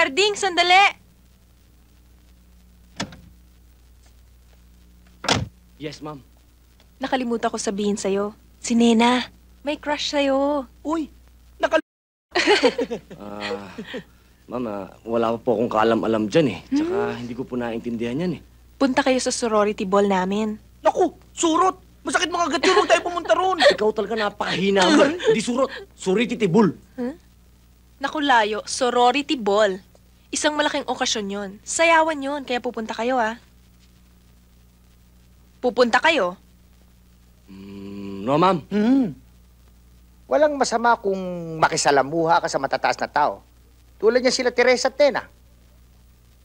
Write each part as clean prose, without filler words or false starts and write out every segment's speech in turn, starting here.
Carding, sandali! Yes, ma'am. Nakalimutan ko sabihin sa'yo. Si Nena, may crush sa'yo. Uy, Ma'am, wala pa po akong kaalam-alam dyan eh. Tsaka hindi ko po naintindihan yan eh. Punta kayo sa sorority ball namin. naku, surot! Masakit mga gat yun, huwag tayo pumunta roon. Ikaw talaga napakahina mo. Hindi surot. Surititibul. Naku, layo, sorority ball. Isang malaking okasyon yon. Sayawan yon, kaya pupunta kayo, ah. Pupunta kayo? No, ma'am. Walang masama kung makisalamuha ka sa matataas na tao. Tulad niya sila Teresa at Tena.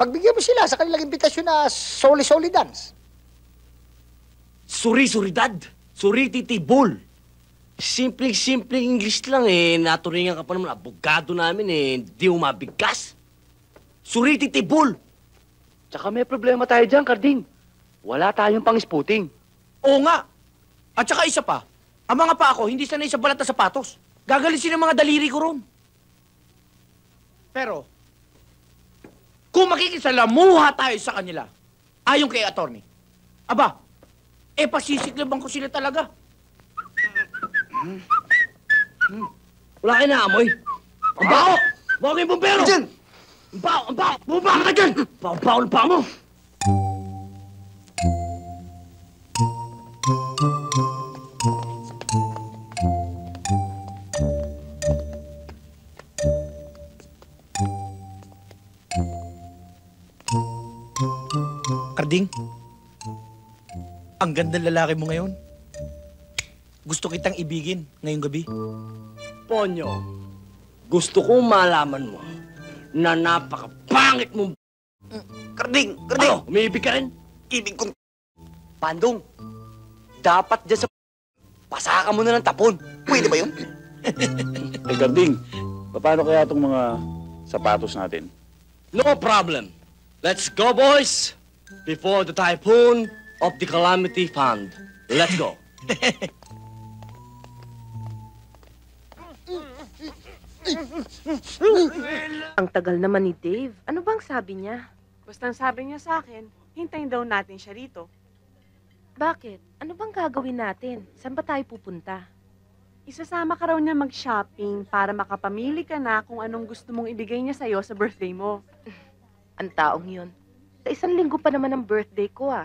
Pagbigyan mo sila sa kanilang imbitasyon na soli-soli dance. Suri-suridad. Surititibul. Simpleng-simpleng English lang eh. Naturingan ka pa naman. Abogado namin eh. Hindi umabigkas. Surititibul. Tsaka may problema tayo dyan, Carding. Wala tayong pang-spooting. Oo nga. At saka isa pa, ang mga pa ako hindi sanay sa balat na sapatos. Gagalisin ang mga daliri ko ron. Pero, kung makikisalamuha tayo sa kanila, ayon kay attorney, aba, pasisikliban ko sila talaga. Wala kayo naamoy. Ang bao! Bawa kayong bumbero! Diyan! Ang bao! Ang bao! Bumaba ka dyan! Bao ng paa mo! Carding, ang gandang lalaki mo ngayon. Gusto kitang ibigin ngayong gabi. Ponyo, gusto kong malaman mo na napakapangit mong... Carding! Ano? Umiibig ka rin? Ibig kong... Pandong, dapat dyan sa... Pasaka mo na ng tapon. Pwede ba yun? Carding, paano kaya itong mga sapatos natin? No problem. Let's go, boys! Before the typhoon of the calamity fund. Let's go. Ang tagal naman ni Dave. Ano bang sabi niya? Basta ang sabi niya sa akin, hintayin daw natin siya rito. Bakit? Ano bang gagawin natin? Saan ba tayo pupunta? Isasama ka raw niya mag-shopping para makapamili ka na kung anong gusto mong ibigay niya sa'yo sa birthday mo. Ang taong yun. Sa 1 linggo pa naman ang birthday ko, ah.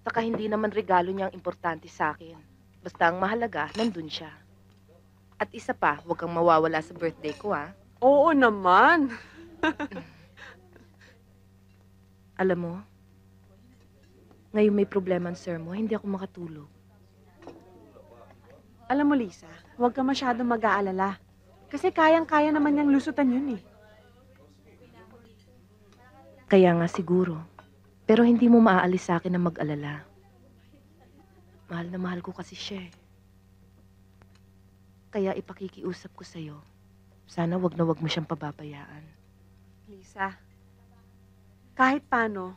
Saka hindi naman regalo niya ang importante sa akin. Basta ang mahalaga, nandun siya. At isa pa, huwag kang mawawala sa birthday ko, ah. Oo naman. Alam mo, ngayon may problema ang sir mo, hindi ako makatulog. Alam mo, Lisa, huwag ka masyadong mag-aalala. Kasi kayang-kaya naman niyang lusutan yun eh. Kaya nga siguro. Pero hindi mo maaalis sa akin na mag-alala. Mahal na mahal ko kasi siya eh. Kaya ipakikiusap ko sa'yo. Sana wag na wag mo siyang pababayaan. Lisa, kahit paano,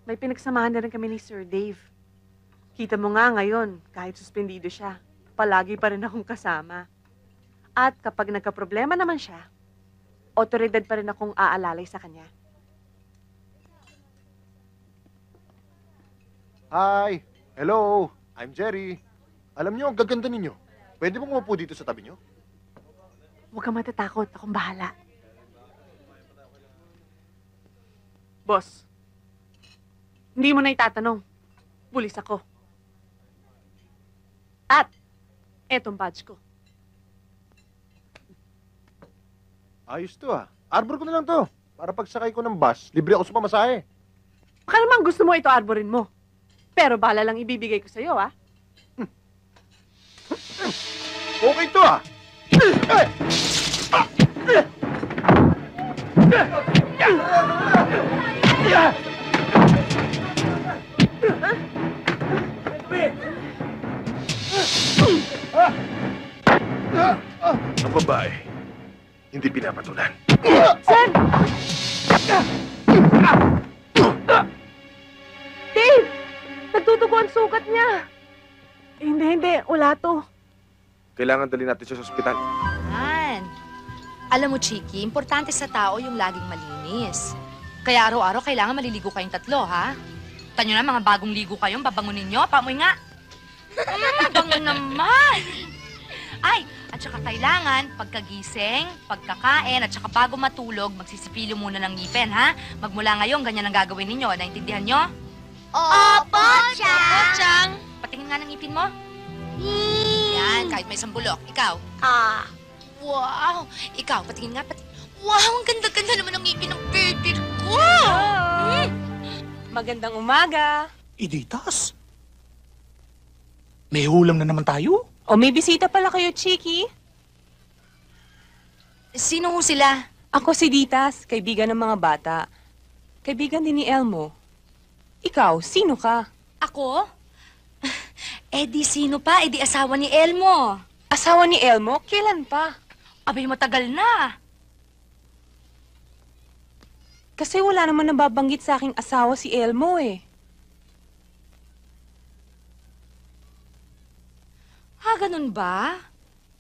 may pinagsamahan na rin kami ni Sir Dave. Kita mo nga ngayon, kahit suspendido siya, palagi pa rin akong kasama. At kapag nagka-problema naman siya, otoridad pa rin akong aalalay sa kanya. Hi! Hello! I'm Jerry. Alam niyo, ang gaganda ninyo. Pwede bang umupo dito sa tabi niyo? Huwag kang matatakot, akong bahala. Boss, hindi mo na itatanong. Pulis ako. At, etong badge ko. Ayos to ah. Arbor ko na lang to. Para pagsakay ko ng bus, libre ako sa pamasahe. Baka naman gusto mo ito arborin mo. Pero bala lang ibibigay ko sa'yo, ah. Okay to ah. Ang babae, hindi pinapatulan. Sir! Dave! Nagtutugo ang sugat niya. Hindi. Wala to. Kailangan dali natin siya sa ospital. Han, Alam mo, Chiki, importante sa tao yung laging malinis. Kaya araw-araw kailangan maliligo kayong tatlo, ha? Tanyo na, mga bagong ligo kayong babangunin nyo. Pamoy nga. Bango naman. Ay, at saka kailangan, pagkagising, pagkakain, at saka bago matulog, magsisipilyo muna ng ngipin, ha? Magmula ngayon, ganyan ang gagawin ninyo. Naintindihan nyo? Opo, Chang! Opo, Chang! Patingin nga ng ngipin mo. Yan, kahit may isang bulok. Ikaw? Wow! Ikaw, patingin nga, Wow, ang ganda-ganda naman ng ngipin ng baby ko! Magandang umaga. Iditas. May hulam na naman tayo. O may bisita pala kayo, Chiki. Sino ho sila? Ako si Ditas, kaibigan ng mga bata. Kaibigan din ni Elmo. Ikaw, sino ka? Ako? Eh di sino pa? Eh di asawa ni Elmo. Asawa ni Elmo? Kailan pa? Abay, matagal na. Kasi wala naman nababanggit sa aking asawa si Elmo eh. Ganun ba?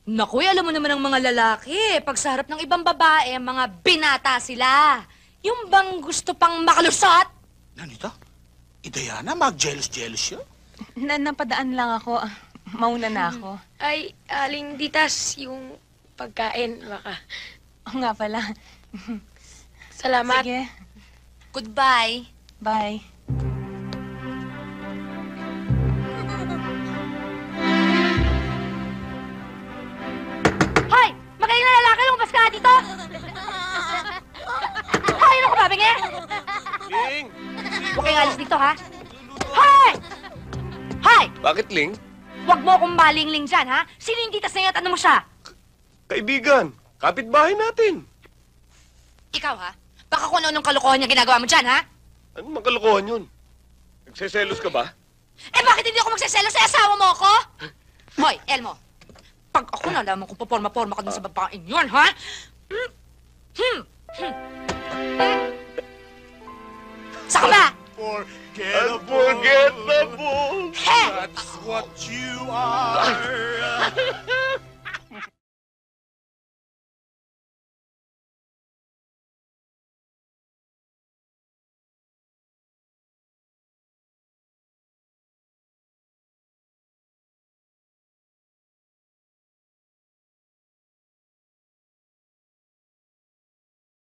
Naku, alam mo naman ang mga lalaki. Pag sa harap ng ibang babae, mga binata sila. Yung bang gusto pang makalusot? Nanita, Diana, mag-jealous siya. Napadaan lang ako. Mauna na ako. Ay, Aling Ditas, yung pagkain, baka. Oo nga pala. Salamat. Sige. Goodbye. Bye. Hoy! Magaling na lalaki, lumabas ka nga dito! Hoy, ano ka ba, Bingi? Ling! Huwag kayong alis dito, ha? Hoy! Hoy! Bakit, Ling? Huwag mo akong malingling dyan, ha? Sino yung titas na yan at ano mo siya? Kaibigan, kapitbahay natin. Ikaw, ha? Baka kung ano-anong kalokohan niya ginagawa mo dyan, ha? Ano magkalokohan yun? Nagseselos ka ba? Eh, bakit hindi ako magseselos sa asawa mo ako? Hoy, Elmo. Pag ako nalaman kung paporma-porma ka dun sa babaeng yun, ha? Saka ba? Unforgettable! Heh! That's what you are.